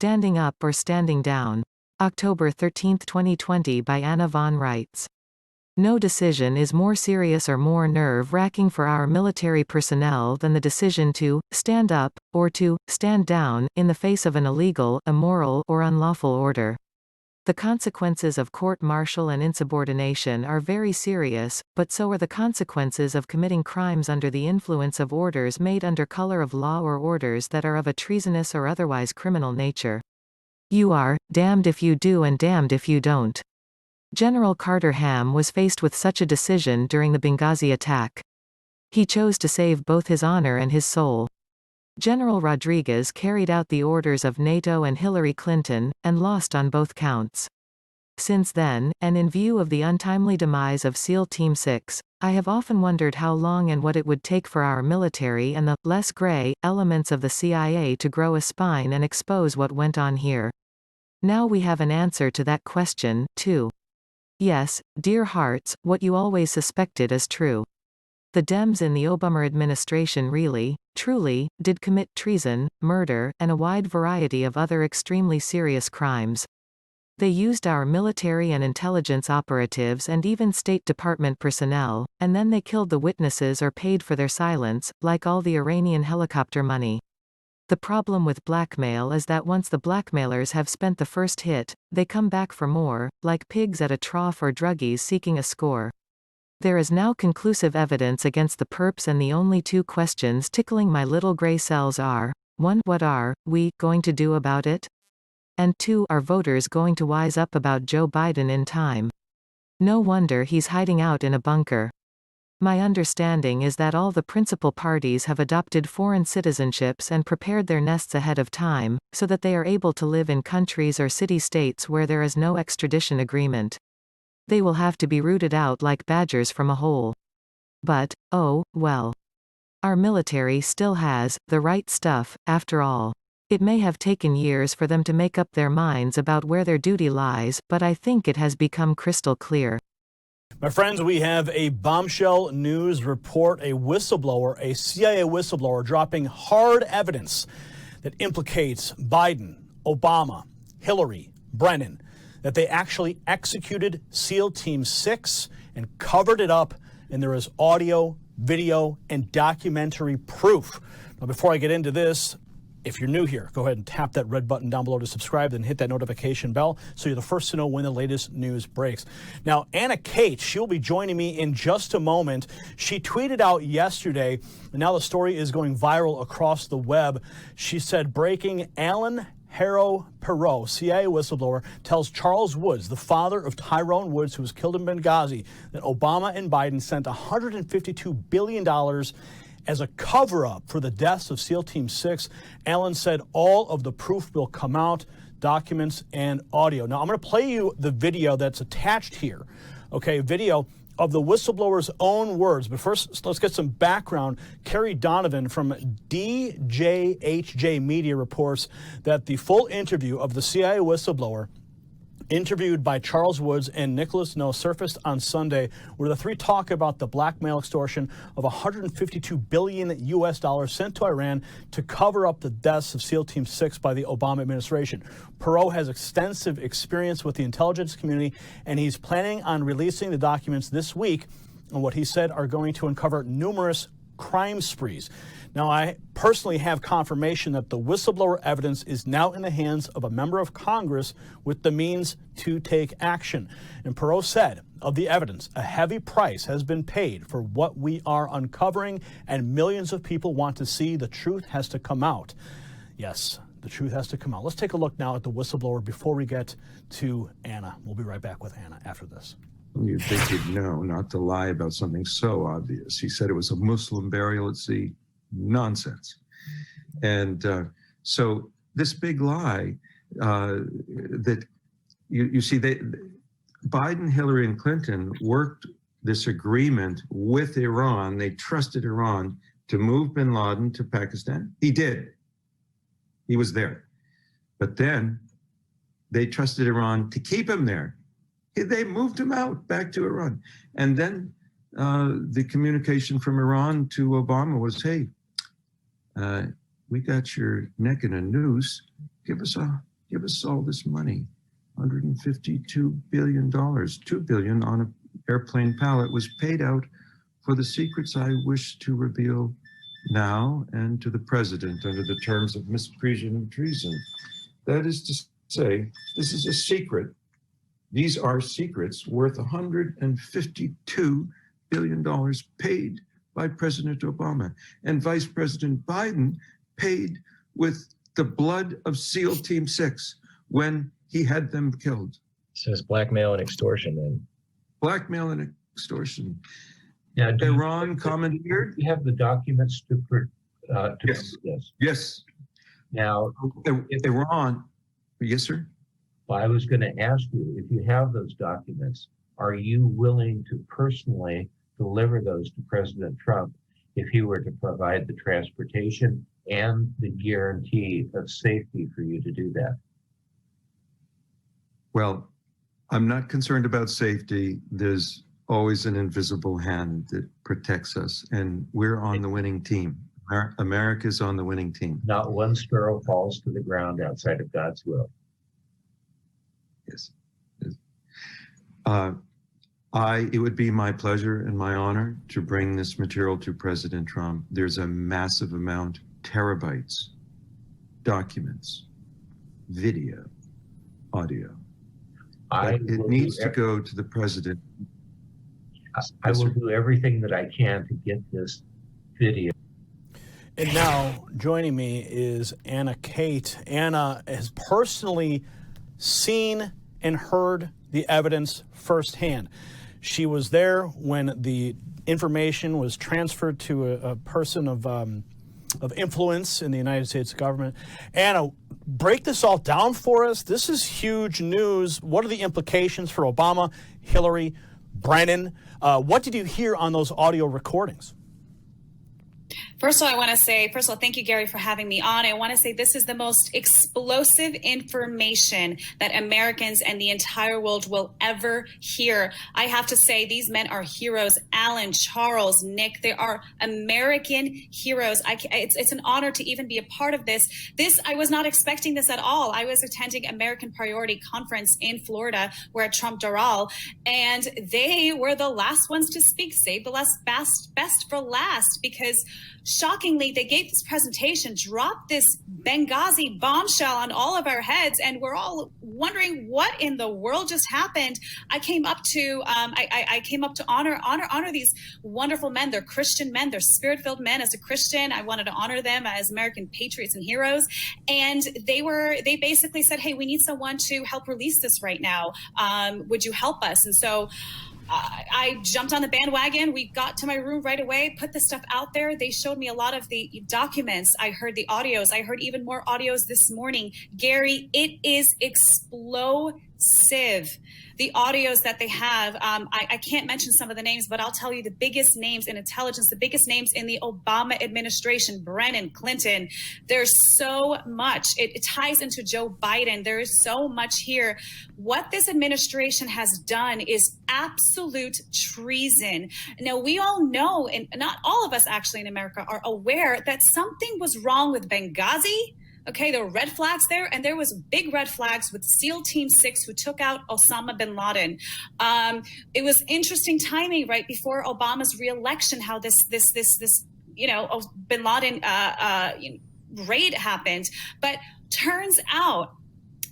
Standing Up or Standing Down? October 13, 2020 by Anna von Reitz. No decision is more serious or more nerve-wracking for our military personnel than the decision to stand up, or to stand down, in the face of an illegal, immoral, or unlawful order. The consequences of court-martial and insubordination are very serious, but so are the consequences of committing crimes under the influence of orders made under color of law or orders that are of a treasonous or otherwise criminal nature. You are damned if you do and damned if you don't. General Carter Ham was faced with such a decision during the Benghazi attack. He chose to save both his honor and his soul. General Rodriguez carried out the orders of NATO and Hillary Clinton, and lost on both counts. Since then, and in view of the untimely demise of SEAL Team 6, I have often wondered how long and what it would take for our military and the less gray elements of the CIA to grow a spine and expose what went on here. Now we have an answer to that question, too. Yes, dear hearts, what you always suspected is true. The Dems in the Obama administration really, truly, did commit treason, murder, and a wide variety of other extremely serious crimes. They used our military and intelligence operatives and even State Department personnel, and then they killed the witnesses or paid for their silence, like all the Iranian helicopter money. The problem with blackmail is that once the blackmailers have spent the first hit, they come back for more, like pigs at a trough or druggies seeking a score. There is now conclusive evidence against the perps, and the only two questions tickling my little gray cells are, 1. What are we going to do about it? And 2. Are voters going to wise up about Joe Biden in time? No wonder he's hiding out in a bunker. My understanding is that all the principal parties have adopted foreign citizenships and prepared their nests ahead of time, so that they are able to live in countries or city-states where there is no extradition agreement. They will have to be rooted out like badgers from a hole. But, oh, well. Our military still has the right stuff, after all. It may have taken years for them to make up their minds about where their duty lies, but I think it has become crystal clear. My friends, we have a bombshell news report, a whistleblower, a CIA whistleblower, dropping hard evidence that implicates Biden, Obama, Hillary, Brennan, that they actually executed SEAL Team 6 and covered it up, and there is audio, video, and documentary proof. Now, before I get into this, if you're new here, go ahead and tap that red button down below to subscribe, then hit that notification bell so you're the first to know when the latest news breaks. Now, Anna Kate, she'll be joining me in just a moment. She tweeted out yesterday, and now the story is going viral across the web. She said, breaking, Alan Harrow Perot, CIA whistleblower, tells Charles Woods, the father of Tyrone Woods, who was killed in Benghazi, that Obama and Biden sent $152 billion as a cover-up for the deaths of SEAL Team 6. Allen said all of the proof will come out, documents and audio. Now, I'm going to play you the video that's attached here. Okay, video of the whistleblower's own words. But first, let's get some background. Kerry Donovan from DJHJ Media reports that the full interview of the CIA whistleblower, interviewed by Charles Woods and Nicholas Noe, surfaced on Sunday, where the three talk about the blackmail extortion of $152 billion sent to Iran to cover up the deaths of SEAL Team 6 by the Obama administration. Perot has extensive experience with the intelligence community, and he's planning on releasing the documents this week on what he said are going to uncover numerous crime sprees. Now, I personally have confirmation that the whistleblower evidence is now in the hands of a member of Congress with the means to take action. And Perot said, of the evidence, a heavy price has been paid for what we are uncovering, and millions of people want to see the truth has to come out. Yes, the truth has to come out. Let's take a look now at the whistleblower before we get to Anna. We'll be right back with Anna after this. You'd think he'd know not to lie about something so obvious. He said it was a Muslim burial at sea. Nonsense. And so this big lie that you see, Biden, Hillary, and Clinton worked this agreement with Iran. They trusted Iran to move bin Laden to Pakistan. He did. He was there. But then they trusted Iran to keep him there. They moved him out back to Iran. And then the communication from Iran to Obama was, hey, we got your neck in a noose. give us all this money, $152 billion, $2 billion on an airplane pallet was paid out for the secrets I wish to reveal now and to the president under the terms of misprision and treason. That is to say, this is a secret. These are secrets worth $152 billion paid by President Obama. And Vice President Biden paid with the blood of SEAL Team 6 when he had them killed. So it's blackmail and extortion then. Blackmail and extortion. Now, Iran commandeered. You have the documents to Yes. this. Yes. Now, Iran. Yes, sir. well, I was going to ask you, if you have those documents, are you willing to personally deliver those to President Trump if he were to provide the transportation and the guarantee of safety for you to do that? Well, I'm not concerned about safety. There's always an invisible hand that protects us, and we're on the winning team. America's on the winning team. Not one sparrow falls to the ground outside of God's will. Yes. It would be my pleasure and my honor to bring this material to President Trump. There's a massive amount, terabytes, documents, video, audio. It needs to go to the president. I will do everything that I can to get this video. And now joining me is Anna Kate. Anna has personally seen and heard the evidence firsthand. She was there when the information was transferred to a person of influence in the United States government. Anna, break this all down for us. This is huge news. What are the implications for Obama, Hillary, Brennan? What did you hear on those audio recordings? First of all, thank you, Gary, for having me on. I want to say this is the most explosive information that Americans and the entire world will ever hear. I have to say these men are heroes. Alan, Charles, Nick, they are American heroes. It's an honor to even be a part of this. I was not expecting this at all. I was attending American Priority Conference in Florida. We're at Trump Doral, and they were the last ones to speak. Save the best for last, because shockingly, they gave this presentation, dropped this Benghazi bombshell on all of our heads, and we're all wondering what in the world just happened. I came up to honor these wonderful men. They're Christian men. They're spirit-filled men. As a Christian, I wanted to honor them as American patriots and heroes. And they basically said, "Hey, we need someone to help release this right now. Would you help us?" And so I jumped on the bandwagon. We got to my room right away, put the stuff out there. They showed me a lot of the documents. I heard the audios. I heard even more audios this morning. Gary, it is explosive. The audios that they have, I can't mention some of the names, but I'll tell you the biggest names in intelligence, the biggest names in the Obama administration, Brennan, Clinton. There's so much. It ties into Joe Biden. There is so much here. What this administration has done is absolute treason. Now, we all know, and not all of us actually in America are aware that something was wrong with Benghazi. Okay, there were red flags there, and there was big red flags with SEAL Team 6 who took out Osama bin Laden. It was interesting timing right before Obama's reelection, how this bin Laden raid happened. But turns out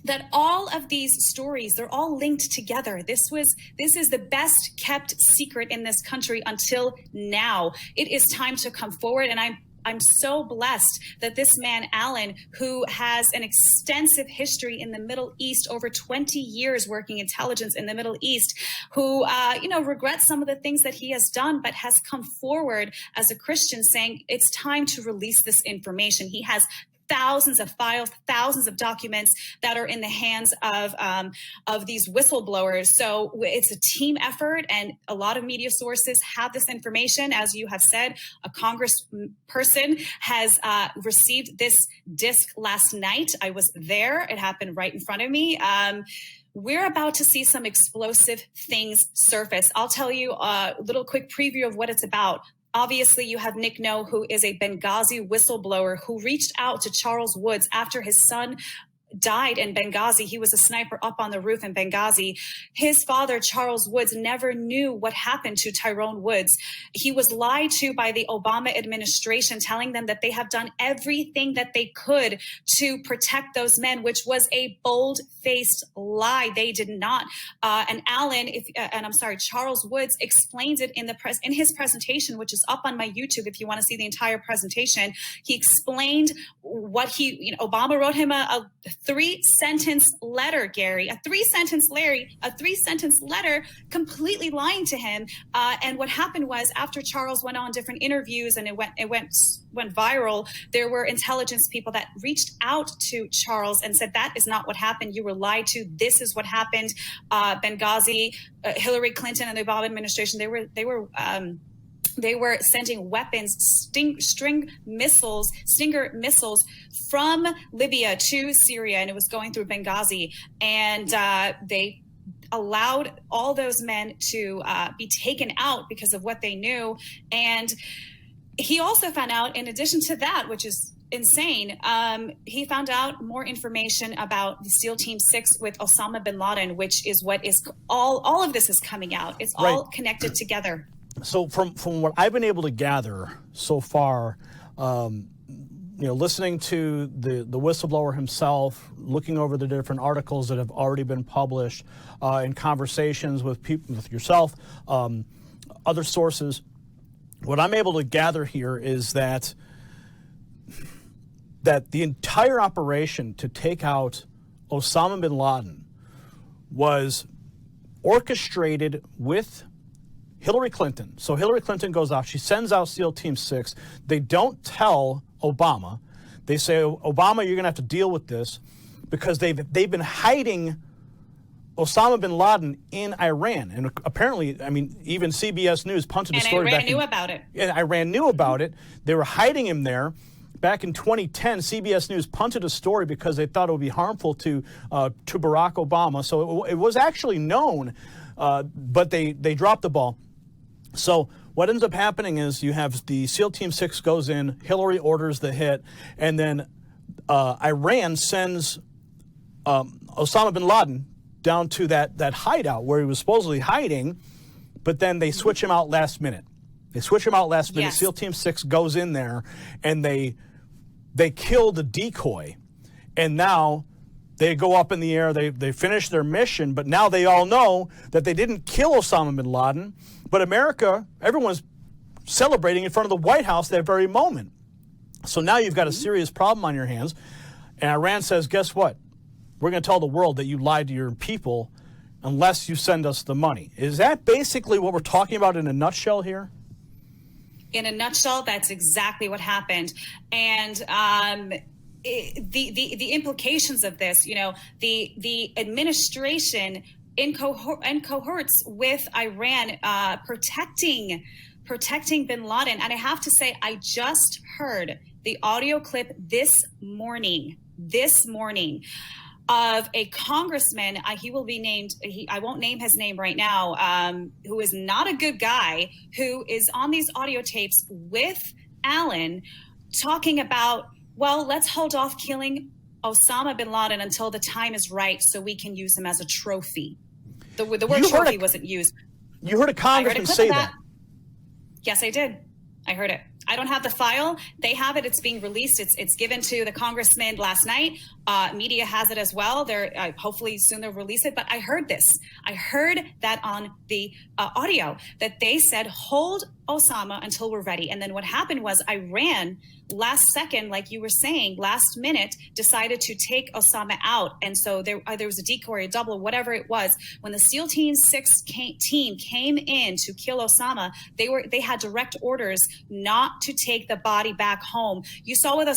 that all of these stories, they're all linked together. This is the best kept secret in this country until now. It is time to come forward, and I'm so blessed that this man, Alan, who has an extensive history in the Middle East, over 20 years working intelligence in the Middle East, who, regrets some of the things that he has done, but has come forward as a Christian saying it's time to release this information. He has thousands of files, thousands of documents that are in the hands of these whistleblowers. So it's a team effort, and a lot of media sources have this information. As you have said, a congressperson has received this disc last night. I was there. It happened right in front of me. We're about to see some explosive things surface. I'll tell you a little quick preview of what it's about. Obviously, you have Nick No, who is a Benghazi whistleblower who reached out to Charles Woods after his son died in Benghazi. He was a sniper up on the roof in Benghazi. His father, Charles Woods, never knew what happened to Tyrone Woods. He was lied to by the Obama administration, telling them that they have done everything that they could to protect those men, which was a bold-faced lie. They did not. And Charles Woods explains it in his presentation, which is up on my YouTube if you want to see the entire presentation. He explained what Obama wrote him a 3-sentence letter, Gary, a 3-sentence letter completely lying to him. And what happened was, after Charles went on different interviews and it went viral, there were intelligence people that reached out to Charles and said, that is not what happened. You were lied to. This is what happened. Benghazi, Hillary Clinton and the Obama administration, they were sending weapons, Stinger missiles from Libya to Syria, and it was going through Benghazi. And they allowed all those men to be taken out because of what they knew. And he also found out, in addition to that, which is insane, he found out more information about the SEAL Team 6 with Osama bin Laden, which is what is all of this is coming out. It's all connected together. So from what I've been able to gather so far, listening to the whistleblower himself, looking over the different articles that have already been published, in conversations with people, with yourself, other sources, what I'm able to gather here is that the entire operation to take out Osama bin Laden was orchestrated with Hillary Clinton. So Hillary Clinton goes out, she sends out SEAL Team 6. They don't tell Obama. They say, Obama, you're going to have to deal with this, because they've been hiding Osama bin Laden in Iran. And apparently, even CBS News punted a story back. And Iran knew about it. And Iran knew about it. They were hiding him there. Back in 2010, CBS News punted a story because they thought it would be harmful to Barack Obama. So it was actually known, but they dropped the ball. So what ends up happening is you have the SEAL Team 6 goes in, Hillary orders the hit, and then Iran sends Osama bin Laden down to that hideout where he was supposedly hiding, but then they switch him out last minute. Yes. SEAL Team 6 goes in there, and they kill the decoy. And now they go up in the air, they finish their mission, but now they all know that they didn't kill Osama bin Laden, but America, everyone's celebrating in front of the White House that very moment. So now you've got a serious problem on your hands, and Iran says, guess what? We're going to tell the world that you lied to your people unless you send us the money. Is that basically what we're talking about in a nutshell here? In a nutshell, that's exactly what happened. And the implications of this, the administration in cohorts with Iran protecting bin Laden. And I have to say, I just heard the audio clip this morning of a congressman. He will be named, I won't name his name right now, who is not a good guy, who is on these audio tapes with Allen talking about, well, let's hold off killing Osama bin Laden until the time is right so we can use him as a trophy. The word trophy wasn't used. You heard a congressman say that? Yes, I did. I heard it. I don't have the file. They have it. It's being released. It's given to the congressman last night. Media has it as well. They're hopefully soon they'll release it. But I heard this. I heard that on the audio that they said, hold Osama until we're ready. And then what happened was Iran, last second, like you were saying, last minute, decided to take Osama out. And so there was a decoy, a double, whatever it was. When the SEAL Team 6 team came in to kill Osama, they had direct orders not to take the body back home. You saw with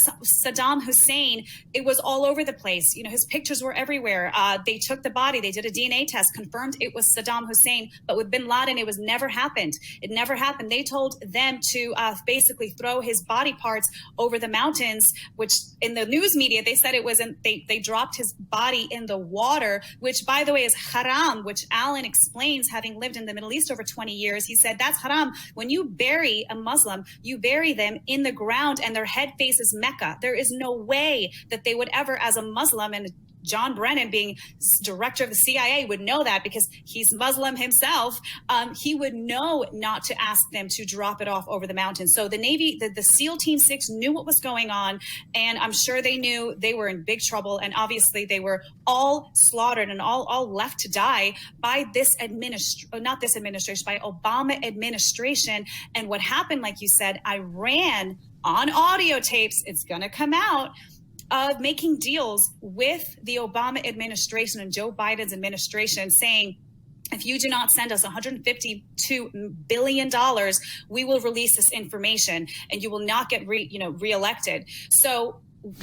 Saddam Hussein, it was all over the place. His pictures were everywhere. They took the body, they did a DNA test, confirmed it was Saddam Hussein. But with bin Laden, it was never happened. It never happened. They told them to basically throw his body parts over the mountains, which in the news media, they said it wasn't, they dropped his body in the water, which by the way is haram, which Alan explains, having lived in the Middle East over 20 years. He said that's haram. When you bury a Muslim, you bury them in the ground and their head faces Mecca. There is no way that they would ever, as a Muslim, and John Brennan, being director of the CIA, would know that because he's Muslim himself. He would know not to ask them to drop it off over the mountains. So the Navy, the SEAL Team 6 knew what was going on, and I'm sure they knew they were in big trouble. And obviously they were all slaughtered and all left to die by this not this administration, by Obama administration. And what happened, like you said, Iran on audio tapes, it's going to come out, of making deals with the Obama administration and Joe Biden's administration, saying, if you do not send us $152 billion, we will release this information and you will not get reelected. So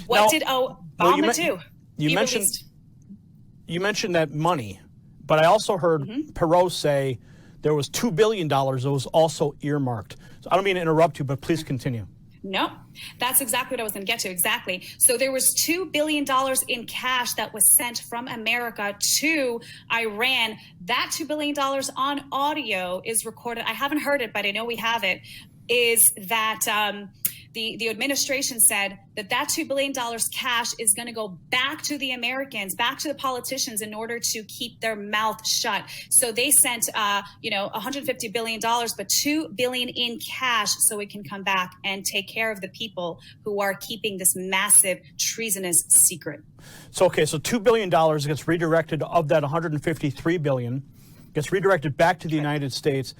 what did Obama do? You mentioned that money, but I also heard Perot say there was $2 billion that was also earmarked. So I don't mean to interrupt you, but please continue. No, that's exactly what I was going to get to. Exactly. So there was $2 billion in cash that was sent from America to Iran. That $2 billion on audio is recorded. I haven't heard it, but I know we have it. Is that the administration said that $2 billion cash is going to go back to the Americans, back to the politicians, in order to keep their mouth shut. So they sent, $150 billion, but $2 billion in cash so it can come back and take care of the people who are keeping this massive treasonous secret. So $2 billion gets redirected of that $153 billion, gets redirected back to the United States.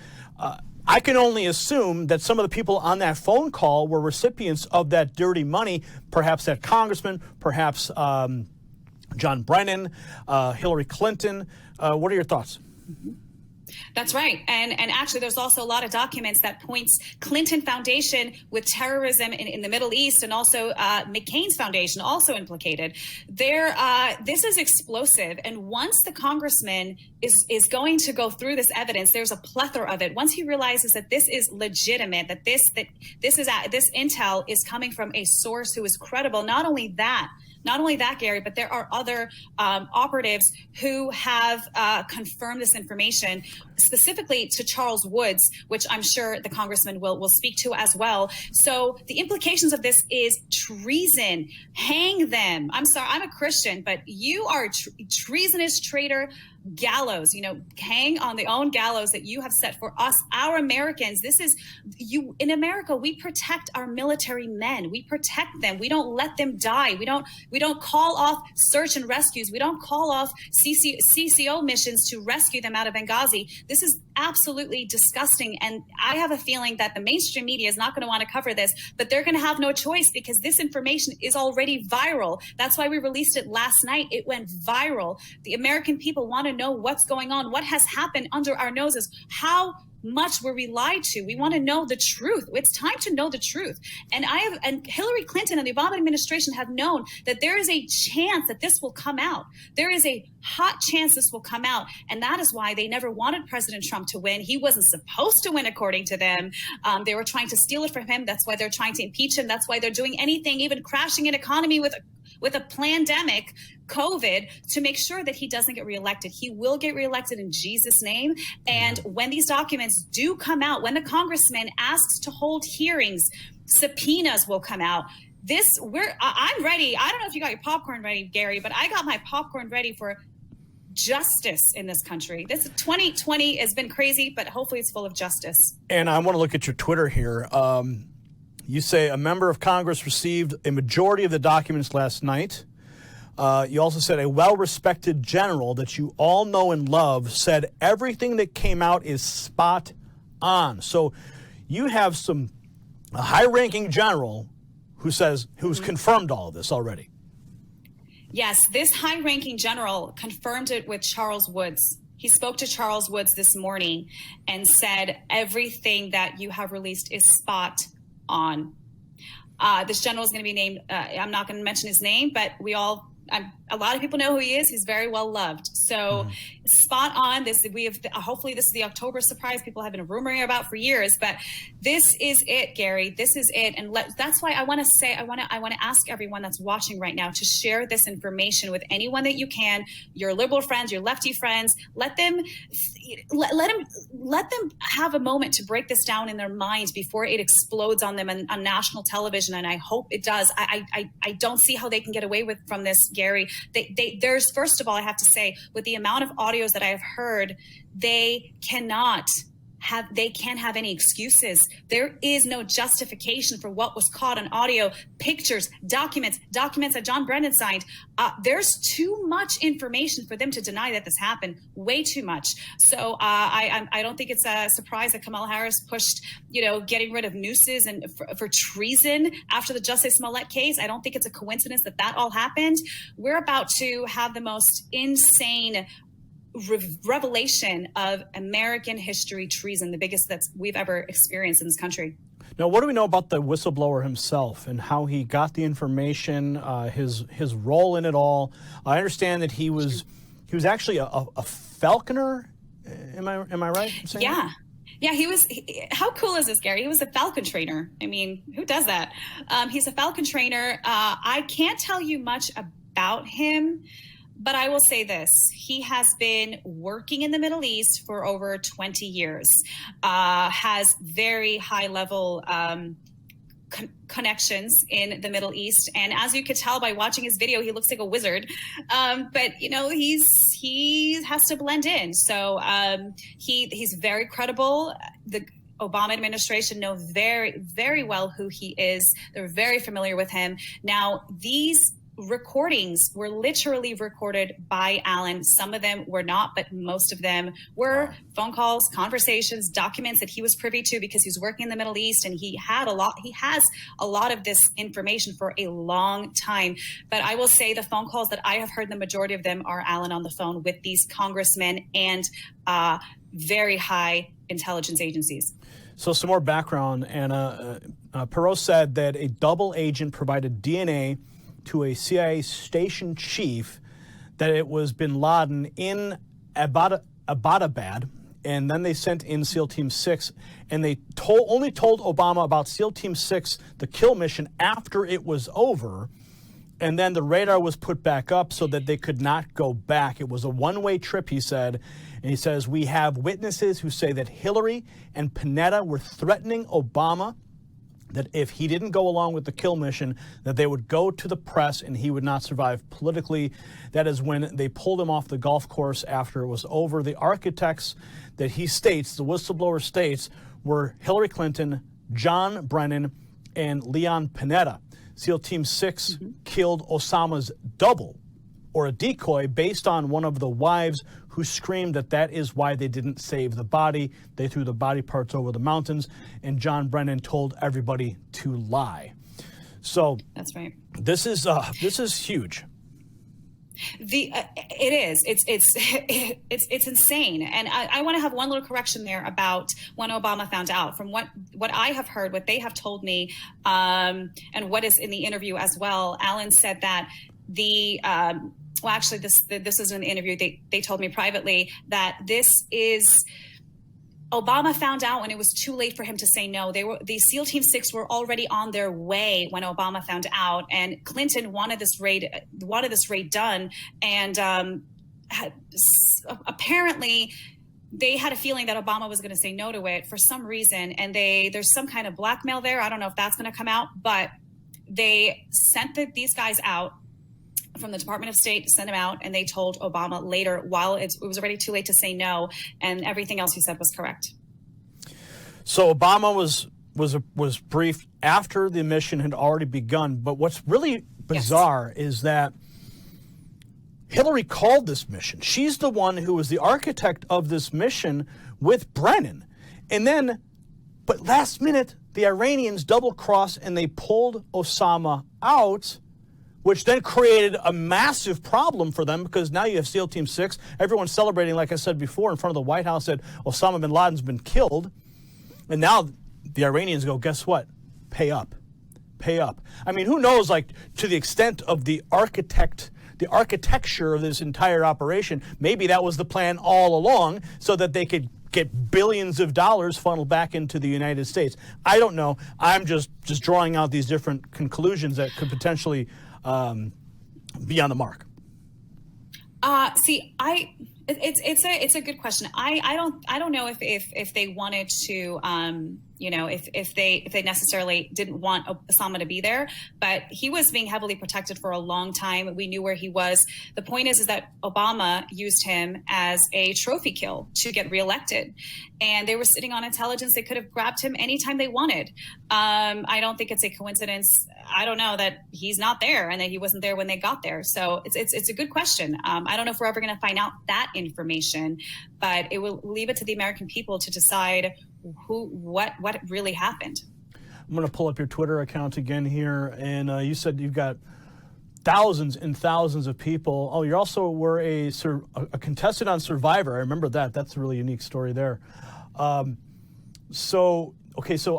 I can only assume that some of the people on that phone call were recipients of that dirty money, perhaps that congressman, perhaps John Brennan, Hillary Clinton. What are your thoughts? That's right. And actually, there's also a lot of documents that points Clinton Foundation with terrorism in the Middle East, and also McCain's foundation also implicated. This is explosive. And once the congressman is going to go through this evidence, there's a plethora of it. Once he realizes that this is legitimate, that this intel is coming from a source who is credible, not only that, Gary, but there are other operatives who have confirmed this information, specifically to Charles Woods, which I'm sure the congressman will speak to as well. So the implications of this is treason. Hang them. I'm sorry, I'm a Christian, but you are a treasonous traitor. Gallows, hang on the own gallows that you have set for us, our Americans. This is you in America. We protect our military men. We protect them. We don't let them die. We don't call off search and rescues. We don't call off CCO missions to rescue them out of Benghazi. This is absolutely disgusting. And I have a feeling that the mainstream media is not going to want to cover this, but they're going to have no choice because this information is already viral. That's why we released it last night. It went viral. The American people want to know what's going on, what has happened under our noses, how much were we lied to. We want to know the truth. It's time to know the truth. And Hillary Clinton and the Obama administration have known that there is a chance that this will come out. There is a hot chance this will come out. And that is why they never wanted President Trump to win. He wasn't supposed to win, according to them. They were trying to steal it from him. That's why they're trying to impeach him. That's why they're doing anything, even crashing an economy with a pandemic, COVID, to make sure that he doesn't get reelected. He will get reelected in Jesus' name. And when these documents do come out, when the congressman asks to hold hearings, subpoenas will come out. I'm ready. I don't know if you got your popcorn ready, Gary, but I got my popcorn ready for justice in this country. This 2020 has been crazy, but hopefully it's full of justice. And I want to look at your Twitter here. You say a member of Congress received a majority of the documents last night. You also said a well-respected general that you all know and love said everything that came out is spot on. So you have a high-ranking general who's confirmed all of this already. Yes, this high-ranking general confirmed it with Charles Woods. He spoke to Charles Woods this morning and said everything that you have released is spot on. This general is going to be named, I'm not going to mention his name, but we all a lot of people know who he is. He's very well loved. So spot on. Hopefully this is the October surprise people have been rumoring about for years, but this is it, Gary. This is it. And that's why I want to ask everyone that's watching right now to share this information with anyone that you can, your liberal friends, your lefty friends. Let them have a moment to break this down in their minds before it explodes on them on national television. And I hope it does. I don't see how they can get away from this, Gary. There's, first of all, I have to say, with the amount of audios that I have heard, they can't have any excuses. There is no justification for what was caught on audio, pictures, documents that John Brennan signed. There's too much information for them to deny that this happened. Way too much. So I don't think it's a surprise that Kamala Harris pushed, getting rid of nooses and for treason after the Justice Smollett case. I don't think it's a coincidence that all happened. We're about to have the most insane revelation of American history treason, the biggest that we've ever experienced in this country. Now, what do we know about the whistleblower himself and how he got the information, his role in it all? I understand that he was actually a falconer. Am I right? Yeah. Yeah, he was. How cool is this, Gary? He was a falcon trainer. I mean, who does that? He's a falcon trainer. I can't tell you much about him, but I will say this. He has been working in the Middle East for over 20 years, has very high level connections in the Middle East. And as you could tell by watching his video, he looks like a wizard. But, he has to blend in. So he's very credible. The Obama administration know very, very well who he is. They're very familiar with him. Now, these recordings were literally recorded by Allen. Some of them were not, but most of them were phone calls, conversations, documents that he was privy to because he's working in the Middle East, and he has a lot of this information for a long time. But I will say the phone calls that I have heard, the majority of them are Allen on the phone with these congressmen and very high intelligence agencies. So some more background, Anna. Perot said that a double agent provided DNA to a CIA station chief that it was bin Laden in Abbottabad, and then they sent in SEAL Team 6, and they only told Obama about SEAL Team 6, the kill mission, after it was over, and then the radar was put back up so that they could not go back. It was a one-way trip, he said, and he says, we have witnesses who say that Hillary and Panetta were threatening Obama that if he didn't go along with the kill mission, that they would go to the press and he would not survive politically. That is when they pulled him off the golf course after it was over. The architects that he states, the whistleblower states, were Hillary Clinton, John Brennan, and Leon Panetta. SEAL Team 6 killed Osama's double, or a decoy, based on one of the wives who screamed that is why they didn't save the body. They threw the body parts over the mountains, and John Brennan told everybody to lie. So that's right. This is huge. It is. It's insane. And I want to have one little correction there about when Obama found out. From what I have heard, what they have told me, and what is in the interview as well, Allen said that well, actually, this is in the interview. They told me privately that Obama found out when it was too late for him to say no. The SEAL Team 6 were already on their way when Obama found out, and Clinton wanted this raid done, and apparently they had a feeling that Obama was going to say no to it for some reason, and there's some kind of blackmail there. I don't know if that's going to come out, but they sent these guys out from the Department of State, sent him out, and they told Obama later, while it was already too late to say no, and everything else he said was correct. So Obama was briefed after the mission had already begun. But what's really bizarre is that Hillary called this mission. She's the one who was the architect of this mission with Brennan. But last minute, the Iranians double-crossed and they pulled Osama out, which then created a massive problem for them because now you have SEAL Team 6. Everyone's celebrating, like I said before, in front of the White House that Osama bin Laden's been killed. And now the Iranians go, guess what? Pay up. Pay up. I mean, who knows, like, to the extent of the architect the architecture of this entire operation. Maybe that was the plan all along, so that they could get billions of dollars funneled back into the United States. I don't know. I'm just drawing out these different conclusions that could potentially be on the mark. It's a good question. I don't know if they wanted to, if they necessarily didn't want Osama to be there, but he was being heavily protected for a long time. We knew where he was. The point is that Obama used him as a trophy kill to get reelected, and they were sitting on intelligence. They could have grabbed him anytime they wanted. I don't think it's a coincidence. I don't know that he's not there and that he wasn't there when they got there. So it's a good question. I don't know if we're ever going to find out that information, but it will leave it to the American people to decide what really happened. I'm going to pull up your Twitter account again here, and you said you've got thousands and thousands of people. Oh, you also were a contestant on Survivor. I remember that. That's a really unique story there. So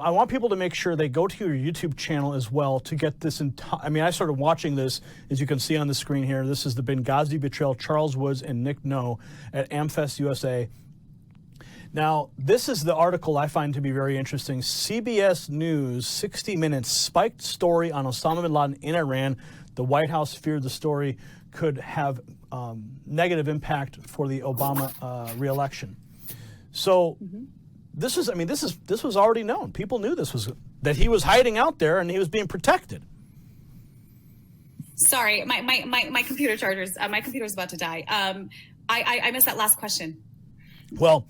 I want people to make sure they go to your YouTube channel as well to get this entire. I mean, I started watching this, as you can see on the screen here. This is the Benghazi betrayal, Charles Woods and Nick No at AmFest USA. Now, this is the article I find to be very interesting. CBS News, 60 Minutes, spiked story on Osama bin Laden in Iran. The White House feared the story could have negative impact for the Obama reelection. So this was already known. People knew that he was hiding out there and he was being protected. Sorry, my computer chargers. My computer's about to die. I missed that last question. Well,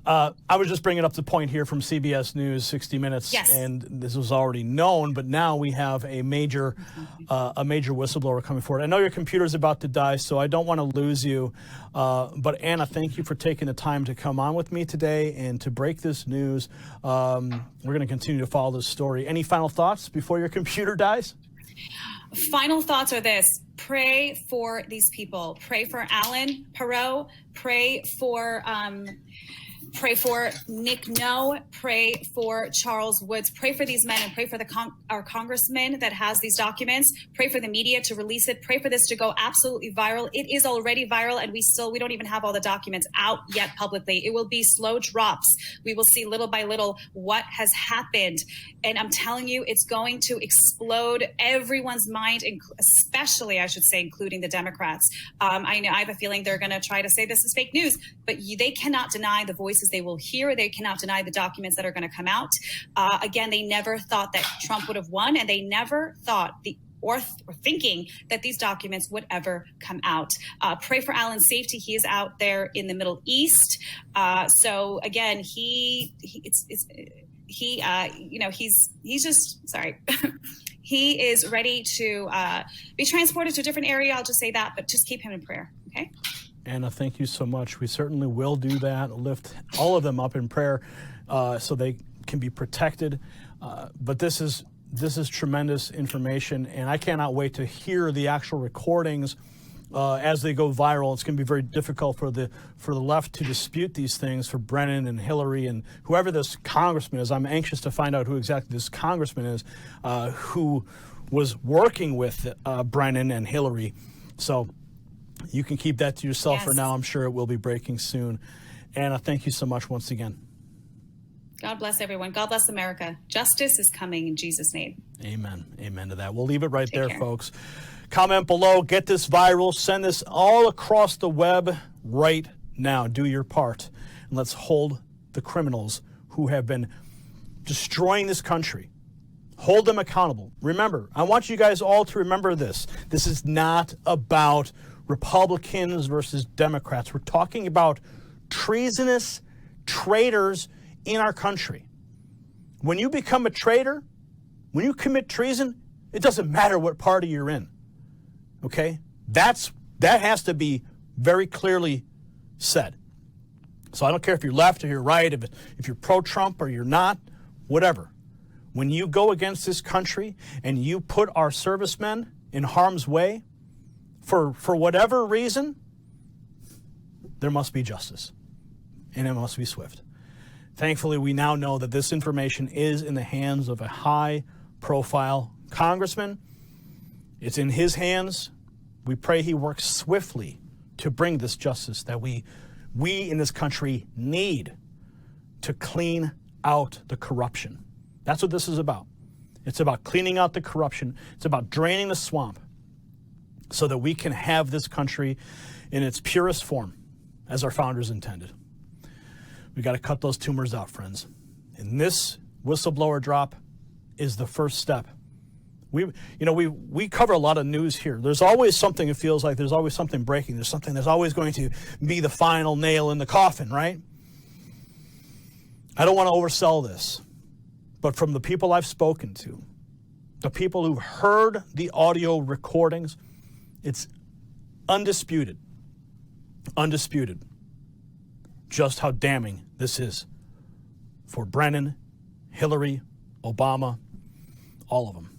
I was just bringing up the point here from CBS News, 60 Minutes, yes. And this was already known, but now we have a major whistleblower coming forward. I know your computer's about to die, so I don't want to lose you. But Anna, thank you for taking the time to come on with me today and to break this news. We're going to continue to follow this story. Any final thoughts before your computer dies? Final thoughts are this. Pray for these people. Pray for Alan Perot. Pray for Nick No, pray for Charles Woods, pray for these men, and pray for our congressman that has these documents. Pray for the media to release it. Pray for this to go absolutely viral. It is already viral, and we don't even have all the documents out yet publicly. It will be slow drops. We will see little by little what has happened. And I'm telling you, it's going to explode everyone's mind, especially, I should say, including the Democrats. I have a feeling they're going to try to say this is fake news, but they cannot deny the voices they will hear. They cannot deny the documents that are going to come out. Again, they never thought that Trump would have won, and they never thought or thinking that these documents would ever come out. Pray for Alan's safety. He is out there in the Middle East. So again, he's just sorry. He is ready to be transported to a different area. I'll just say that, but just keep him in prayer. Okay. Anna, thank you so much. We certainly will do that. Lift all of them up in prayer so they can be protected. But this is tremendous information, and I cannot wait to hear the actual recordings as they go viral. It's going to be very difficult for the left to dispute these things, for Brennan and Hillary and whoever this congressman is. I'm anxious to find out who exactly this congressman is who was working with Brennan and Hillary. So you can keep that to yourself for now. I'm sure it will be breaking soon. Anna, thank you so much once again. God bless everyone. God bless America. Justice is coming in Jesus' name. Amen. Amen to that. We'll leave it right there, care. Folks. Comment below. Get this viral. Send this all across the web right now. Do your part. And let's hold the criminals who have been destroying this country. Hold them accountable. Remember, I want you guys all to remember this. This is not about Republicans versus Democrats. We're talking about treasonous traitors in our country. When you become a traitor, when you commit treason, it doesn't matter what party you're in. Okay? That has to be very clearly said. So I don't care if you're left or you're right, if you're pro-Trump or you're not, whatever. When you go against this country and you put our servicemen in harm's way, for whatever reason, there must be justice, and it must be swift. Thankfully, we now know that this information is in the hands of a high-profile congressman. It's in his hands. We pray he works swiftly to bring this justice that we in this country need to clean out the corruption. That's what this is about. It's about cleaning out the corruption. It's about draining the swamp so that we can have this country in its purest form as our founders intended. We got to cut those tumors out, friends. And this whistleblower drop is the first step. We cover a lot of news here. There's always something, it feels like there's always something breaking. There's always going to be the final nail in the coffin, right? I don't want to oversell this, but from the people I've spoken to, the people who've heard the audio recordings, it's undisputed just how damning this is for Brennan, Hillary, Obama, all of them.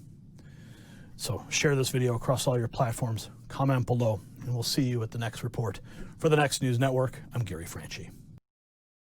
So share this video across all your platforms, comment below, and we'll see you at the next report. For the Next News Network, I'm Gary Franchi.